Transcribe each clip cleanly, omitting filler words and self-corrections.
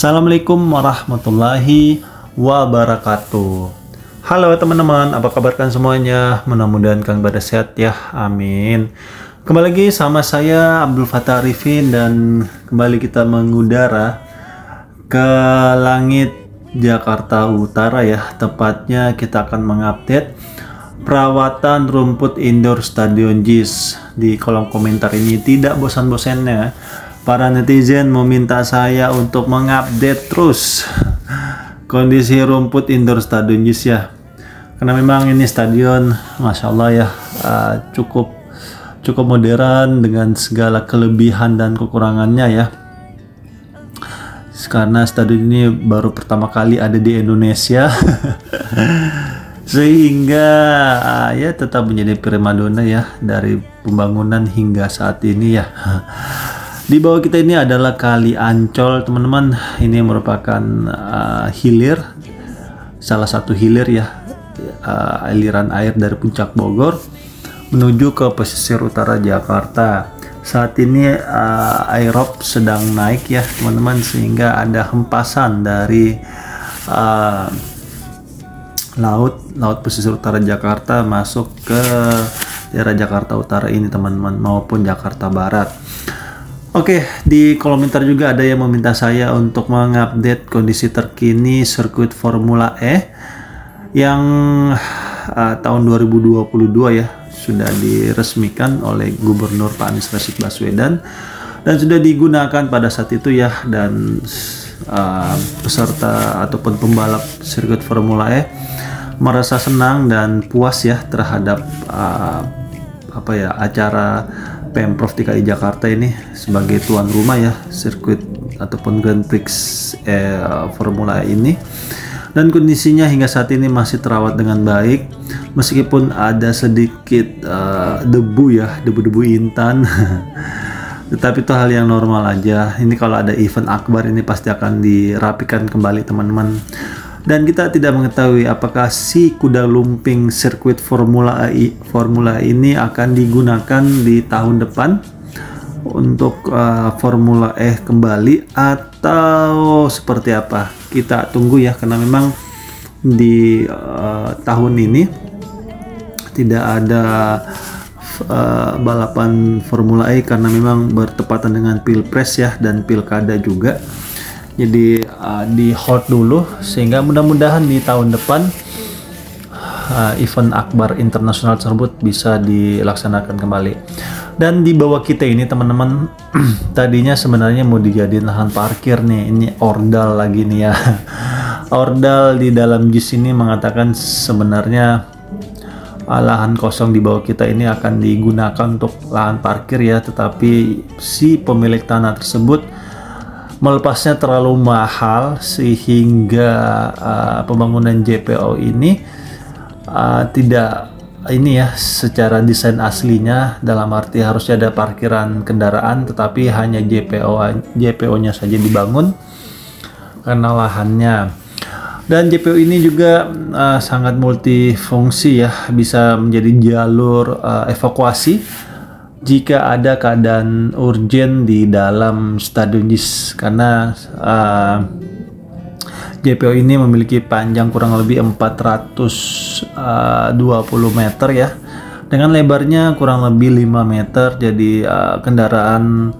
Assalamualaikum warahmatullahi wabarakatuh. Halo teman-teman, apa kabar kan semuanya? Mudah-mudahan kalian pada sehat ya, amin. Kembali lagi sama saya Abdul Fattah Arifin, dan kembali kita mengudara ke langit Jakarta Utara ya. Tepatnya kita akan mengupdate perawatan rumput indoor Stadion JIS. Di kolom komentar ini tidak bosan-bosannya para netizen meminta saya untuk mengupdate terus kondisi rumput indoor Stadion JIS ya, karena memang ini stadion Masya Allah ya, cukup modern dengan segala kelebihan dan kekurangannya ya, karena stadion ini baru pertama kali ada di Indonesia sehingga ya tetap menjadi primadona ya dari pembangunan hingga saat ini ya. Di bawah kita ini adalah Kali Ancol teman-teman. Ini merupakan hilir, salah satu hilir ya, aliran air dari puncak Bogor menuju ke pesisir utara Jakarta. Saat ini airop sedang naik ya teman-teman, sehingga ada hempasan dari laut pesisir utara Jakarta masuk ke daerah Jakarta Utara ini teman-teman, maupun Jakarta Barat. Oke, di kolom komentar juga ada yang meminta saya untuk mengupdate kondisi terkini sirkuit Formula E yang tahun 2022 ya sudah diresmikan oleh Gubernur Pak Anies Rashid Baswedan dan sudah digunakan pada saat itu ya, dan peserta ataupun pembalap sirkuit Formula E merasa senang dan puas ya terhadap acara Pemprov DKI Jakarta ini sebagai tuan rumah ya sirkuit ataupun Grand Prix Formula E ini, dan kondisinya hingga saat ini masih terawat dengan baik meskipun ada sedikit debu intan tetapi itu hal yang normal aja. Ini kalau ada event akbar ini pasti akan dirapikan kembali teman-teman. Dan kita tidak mengetahui apakah si kuda lumping sirkuit Formula ini akan digunakan di tahun depan untuk Formula E kembali atau seperti apa. Kita tunggu ya, karena memang di tahun ini tidak ada balapan Formula E karena memang bertepatan dengan Pilpres ya dan Pilkada juga. Jadi di hold dulu, sehingga mudah-mudahan di tahun depan event akbar internasional tersebut bisa dilaksanakan kembali. Dan di bawah kita ini teman-teman tadinya sebenarnya mau dijadiin lahan parkir nih. Ini ordal lagi nih ya. Ordal di dalam JIS ini mengatakan sebenarnya lahan kosong di bawah kita ini akan digunakan untuk lahan parkir ya, tetapi si pemilik tanah tersebut melepasnya terlalu mahal sehingga pembangunan JPO ini tidak ini ya secara desain aslinya, dalam arti harusnya ada parkiran kendaraan tetapi hanya JPO-nya saja dibangun karena lahannya. Dan JPO ini juga sangat multifungsi ya, bisa menjadi jalur evakuasi jika ada keadaan urgen di dalam Stadion JIS, karena JPO ini memiliki panjang kurang lebih 420 meter ya, dengan lebarnya kurang lebih 5 meter. Jadi kendaraan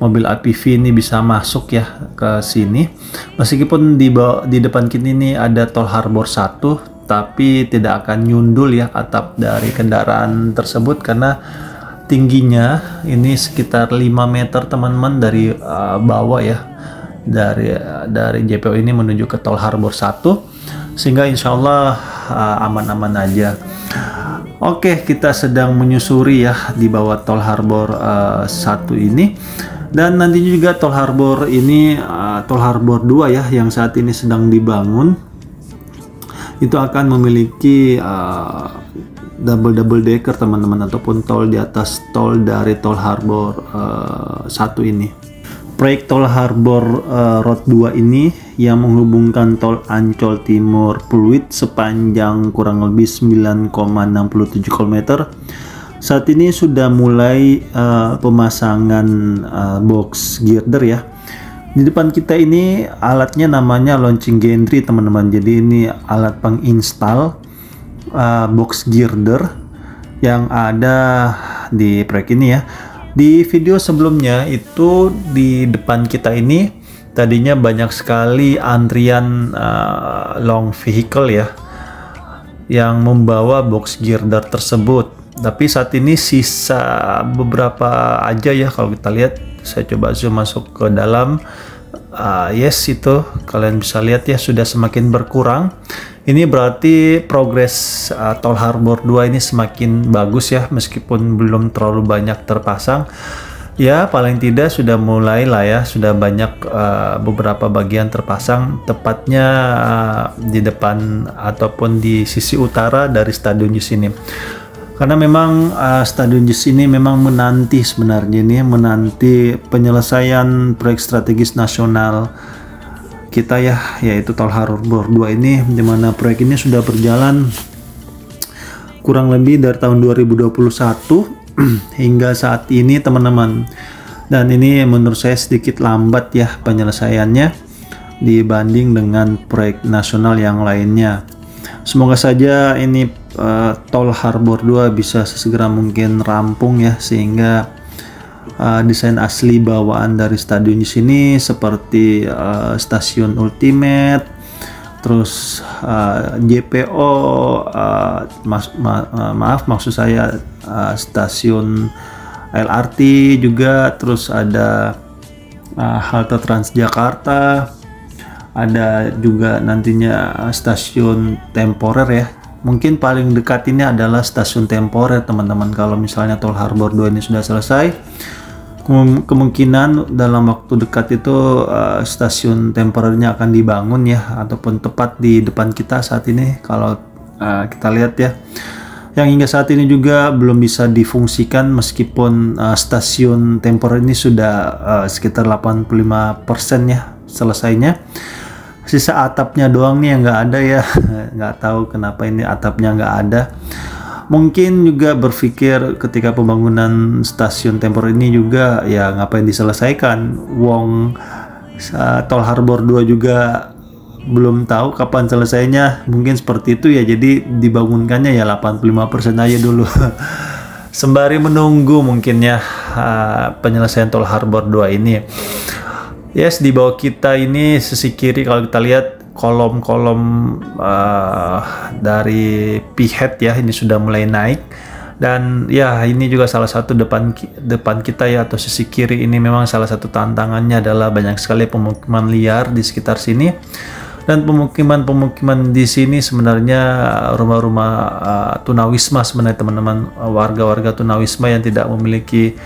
mobil APV ini bisa masuk ya ke sini, meskipun di depan kita ini ada tol Harbor 1, tapi tidak akan nyundul ya atap dari kendaraan tersebut karena tingginya ini sekitar 5 meter teman-teman dari bawah ya, dari JPO ini menuju ke tol Harbor 1, sehingga insya Allah aman-aman aja. Oke, kita sedang menyusuri ya di bawah tol Harbor 1 ini, dan nantinya juga tol Harbor ini tol Harbor 2 ya yang saat ini sedang dibangun itu akan memiliki double decker teman-teman, ataupun tol di atas tol dari tol Harbor 1 ini. Proyek tol Harbor Road 2 ini yang menghubungkan tol Ancol Timur Pluit sepanjang kurang lebih 9,67 km saat ini sudah mulai pemasangan box girder ya. Di depan kita ini alatnya namanya launching gantry teman-teman. Jadi ini alat penginstal box girder yang ada di proyek ini ya. Di video sebelumnya itu di depan kita ini tadinya banyak sekali antrian long vehicle ya yang membawa box girder tersebut. Tapi saat ini sisa beberapa aja ya. Kalau kita lihat, saya coba zoom masuk ke dalam. Yes, itu kalian bisa lihat ya, sudah semakin berkurang. Ini berarti progres Tol Harbor 2 ini semakin bagus ya, meskipun belum terlalu banyak terpasang. Ya, paling tidak sudah mulai lah ya, sudah banyak beberapa bagian terpasang, tepatnya di depan ataupun di sisi utara dari Stadion JIS ini. Karena memang Stadion JIS ini memang menanti sebenarnya ini, menanti penyelesaian proyek strategis nasional kita ya, yaitu Tol Harbor 2 ini, dimana proyek ini sudah berjalan kurang lebih dari tahun 2021 hingga saat ini teman-teman. Dan ini menurut saya sedikit lambat ya penyelesaiannya dibanding dengan proyek nasional yang lainnya. Semoga saja ini Tol Harbor 2 bisa sesegera mungkin rampung ya, sehingga desain asli bawaan dari stadion di sini seperti stasiun Ultimate, terus JPO, maksud saya stasiun LRT juga, terus ada halte Transjakarta, ada juga nantinya stasiun temporer ya. Mungkin paling dekat ini adalah stasiun temporer teman-teman. Kalau misalnya Tol Harbor 2 ini sudah selesai, kemungkinan dalam waktu dekat itu stasiun temporernya akan dibangun ya, ataupun tepat di depan kita saat ini kalau kita lihat ya, yang hingga saat ini juga belum bisa difungsikan, meskipun stasiun temporer ini sudah sekitar 85% ya selesainya. Sisa atapnya doang nih yang nggak ada ya. Nggak tahu kenapa ini atapnya nggak ada. Mungkin juga berpikir ketika pembangunan stasiun temporer ini juga ya ngapain diselesaikan, wong Tol Harbor 2 juga belum tahu kapan selesainya. Mungkin seperti itu ya, jadi dibangunkannya ya 85% aja dulu sembari menunggu mungkin ya penyelesaian Tol Harbor 2 ini. Yes, di bawah kita ini sisi kiri kalau kita lihat kolom-kolom dari P-head ya, ini sudah mulai naik. Dan ya ini juga salah satu depan kita ya, atau sisi kiri ini memang salah satu tantangannya adalah banyak sekali pemukiman liar di sekitar sini. Dan pemukiman di sini sebenarnya rumah-rumah tunawisma sebenarnya teman-teman, warga-warga tunawisma yang tidak memiliki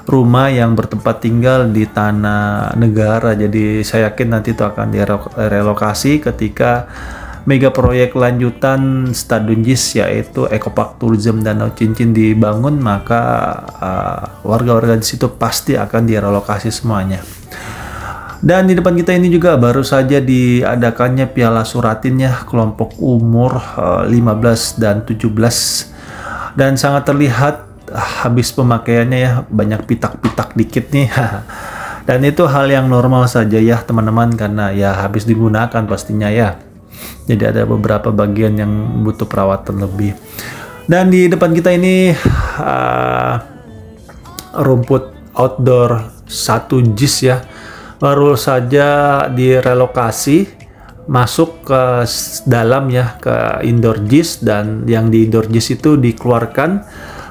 rumah yang bertempat tinggal di tanah negara. Jadi saya yakin nanti itu akan direlokasi ketika mega proyek lanjutan Stadion JIS yaitu Eco Park Tourism Danau Cincin dibangun, maka warga-warga di situ pasti akan direlokasi semuanya. Dan di depan kita ini juga baru saja diadakannya Piala Suratin ya, kelompok umur 15 dan 17, dan sangat terlihat habis pemakaiannya ya, banyak pitak-pitak dikit nih dan itu hal yang normal saja ya teman-teman, karena ya habis digunakan pastinya ya. Jadi ada beberapa bagian yang butuh perawatan lebih. Dan di depan kita ini rumput outdoor 1 JIS ya, baru saja direlokasi masuk ke dalam ya, ke indoor JIS, dan yang di indoor JIS itu dikeluarkan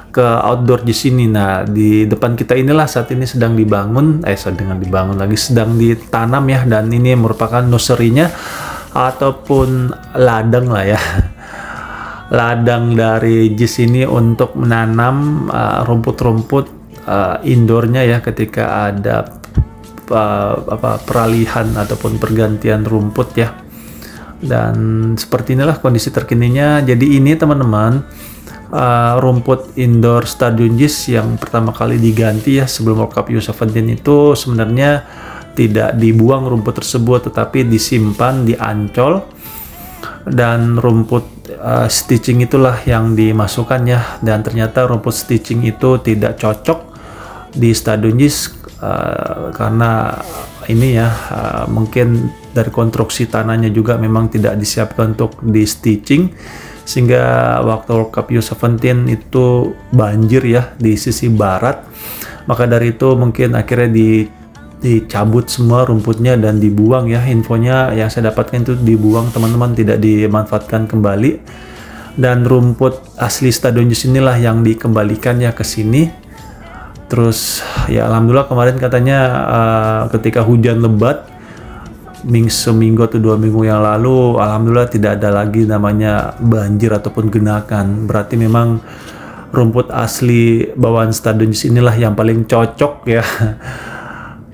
ke outdoor di sini. Nah, di depan kita inilah saat ini sedang dibangun, sedang ditanam ya, dan ini merupakan nursery-nya ataupun ladang lah ya. Ladang dari JIS ini untuk menanam rumput-rumput indoornya ya, ketika ada peralihan ataupun pergantian rumput ya. Dan seperti inilah kondisi terkininya. Jadi ini teman-teman, rumput indoor Stadion JIS yang pertama kali diganti ya sebelum World Cup U17 itu sebenarnya tidak dibuang rumput tersebut, tetapi disimpan di Ancol, dan rumput stitching itulah yang dimasukkan ya. Dan ternyata rumput stitching itu tidak cocok di Stadion JIS karena ini ya, mungkin dari konstruksi tanahnya juga memang tidak disiapkan untuk di stitching, sehingga waktu World Cup U17 itu banjir ya di sisi barat. Maka dari itu mungkin akhirnya dicabut semua rumputnya dan dibuang ya. Infonya yang saya dapatkan itu dibuang teman-teman, tidak dimanfaatkan kembali. Dan rumput asli Stadion JIS inilah yang dikembalikan ya ke sini. Terus ya alhamdulillah kemarin katanya ketika hujan lebat seminggu atau 2 minggu yang lalu, alhamdulillah tidak ada lagi namanya banjir ataupun genangan. Berarti memang rumput asli bawaan Stadion JIS inilah yang paling cocok ya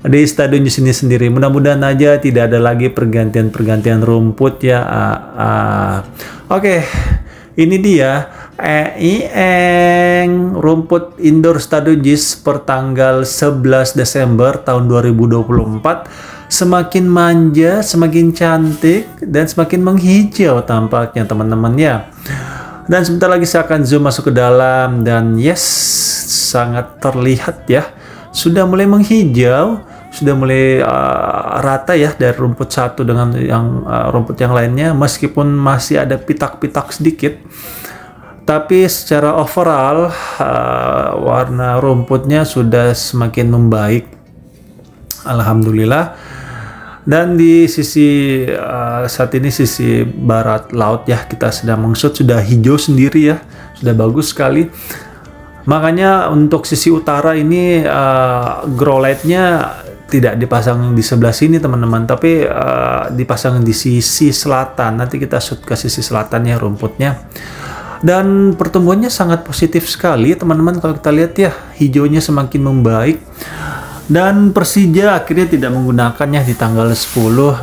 di Stadion JIS ini sendiri. Mudah-mudahan aja tidak ada lagi pergantian rumput ya. Oke. Ini dia rumput indoor Stadion JIS per tanggal 11 Desember tahun 2024. Semakin manja, semakin cantik, dan semakin menghijau tampaknya teman-teman ya. Dan sebentar lagi saya akan zoom masuk ke dalam, dan yes, sangat terlihat ya. Sudah mulai menghijau, sudah mulai rata ya dari rumput satu dengan yang rumput yang lainnya, meskipun masih ada pitak-pitak sedikit, tapi secara overall warna rumputnya sudah semakin membaik, alhamdulillah. Dan di sisi saat ini sisi barat laut ya, kita sedang mengsut, sudah hijau sendiri ya, sudah bagus sekali. Makanya untuk sisi utara ini grow light-nya tidak dipasang di sebelah sini teman-teman, tapi dipasang di sisi selatan. Nanti kita shoot ke sisi selatan ya rumputnya. Dan pertumbuhannya sangat positif sekali teman-teman, kalau kita lihat ya, hijaunya semakin membaik. Dan Persija akhirnya tidak menggunakannya di tanggal 10,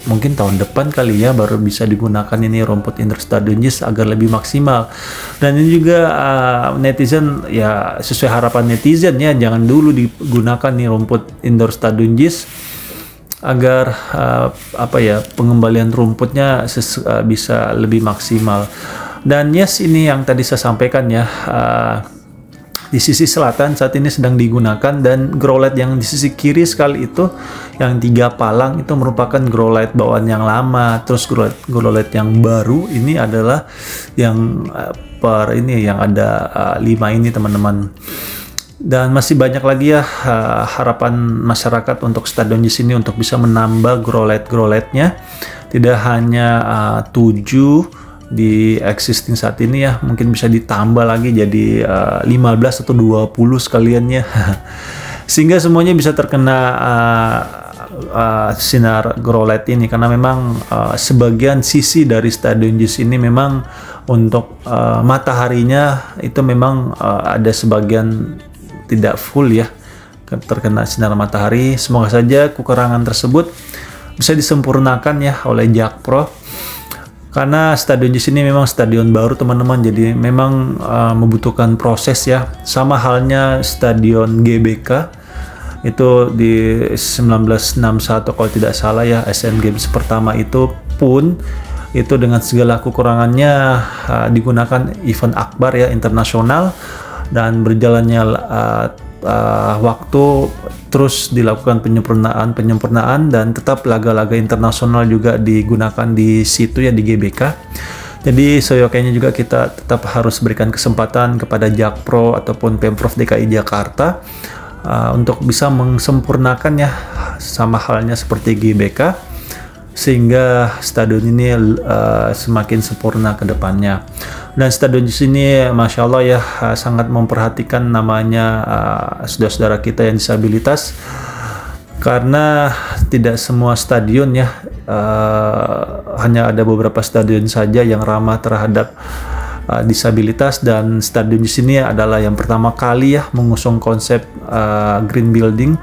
mungkin tahun depan kali ya baru bisa digunakan ini rumput indoor Stadion JIS agar lebih maksimal. Dan ini juga netizen ya, sesuai harapan netizen ya, jangan dulu digunakan nih rumput indoor Stadion JIS agar pengembalian rumputnya bisa lebih maksimal. Dan yes, ini yang tadi saya sampaikan ya, di sisi selatan saat ini sedang digunakan, dan grow light yang di sisi kiri sekali itu yang 3 palang itu merupakan grow light bawaan yang lama. Terus grow light yang baru ini adalah yang yang ada 5 ini teman-teman. Dan masih banyak lagi ya harapan masyarakat untuk Stadion JIS ini untuk bisa menambah grow lightnya, tidak hanya 7 di existing saat ini ya, mungkin bisa ditambah lagi jadi 15 atau 20 sekalian ya sehingga semuanya bisa terkena sinar grow light ini, karena memang sebagian sisi dari Stadion JIS ini memang untuk mataharinya itu memang ada sebagian tidak full ya terkena sinar matahari. Semoga saja kekurangan tersebut bisa disempurnakan ya oleh Jakpro, karena Stadion JIS ini memang stadion baru teman-teman, jadi memang membutuhkan proses ya. Sama halnya Stadion GBK itu di 1961 kalau tidak salah ya, Asian Games pertama itu pun itu dengan segala kekurangannya digunakan event akbar ya, internasional, dan berjalannya waktu terus dilakukan penyempurnaan dan tetap laga-laga internasional juga digunakan di situ ya, di GBK. Jadi seyogyanya juga kita tetap harus berikan kesempatan kepada Jakpro ataupun Pemprov DKI Jakarta untuk bisa mensempurnakan ya, sama halnya seperti GBK, sehingga stadion ini semakin sempurna ke depannya. Dan Stadion JIS ini Masya Allah ya, sangat memperhatikan namanya saudara-saudara kita yang disabilitas, karena tidak semua stadion ya, hanya ada beberapa stadion saja yang ramah terhadap disabilitas, dan Stadion JIS ini adalah yang pertama kali ya mengusung konsep green building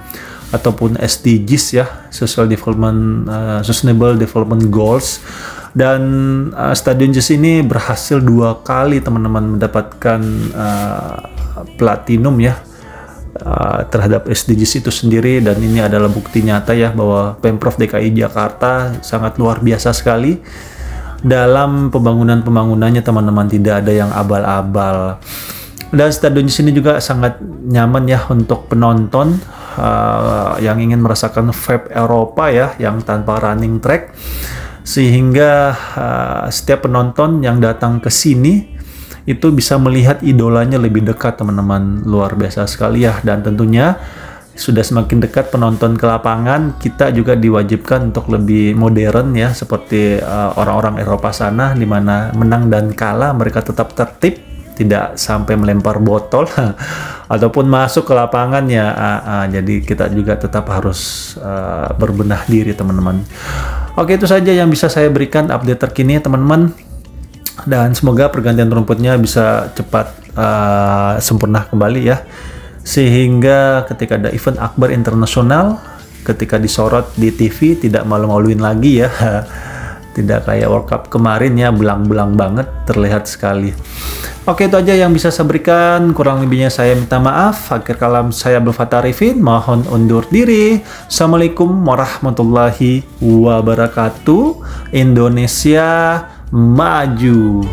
ataupun SDGs ya, Sustainable Development Goals. Dan Stadion JIS ini berhasil 2 kali teman-teman mendapatkan platinum ya terhadap SDGs itu sendiri, dan ini adalah bukti nyata ya bahwa Pemprov DKI Jakarta sangat luar biasa sekali dalam pembangunannya teman-teman, tidak ada yang abal-abal. Dan Stadion JIS ini juga sangat nyaman ya untuk penonton, yang ingin merasakan vibe Eropa ya, yang tanpa running track, sehingga setiap penonton yang datang ke sini itu bisa melihat idolanya lebih dekat, teman-teman. Luar biasa sekali ya. Dan tentunya sudah semakin dekat penonton ke lapangan, kita juga diwajibkan untuk lebih modern ya, seperti orang-orang Eropa sana, di mana menang dan kalah mereka tetap tertib, tidak sampai melempar botol ataupun masuk ke lapangan ya. Jadi kita juga tetap harus berbenah diri, teman-teman. Oke, itu saja yang bisa saya berikan update terkini, teman-teman. Dan semoga pergantian rumputnya bisa cepat sempurna kembali ya, sehingga ketika ada event akbar internasional, ketika disorot di TV tidak malu-maluin lagi ya. Tidak kayak World Cup kemarin ya, belang-belang banget, terlihat sekali. Oke, itu aja yang bisa saya berikan. Kurang lebihnya saya minta maaf. Akhir kalam saya Abdul Fattah Arifin, mohon undur diri. Assalamualaikum warahmatullahi wabarakatuh. Indonesia maju.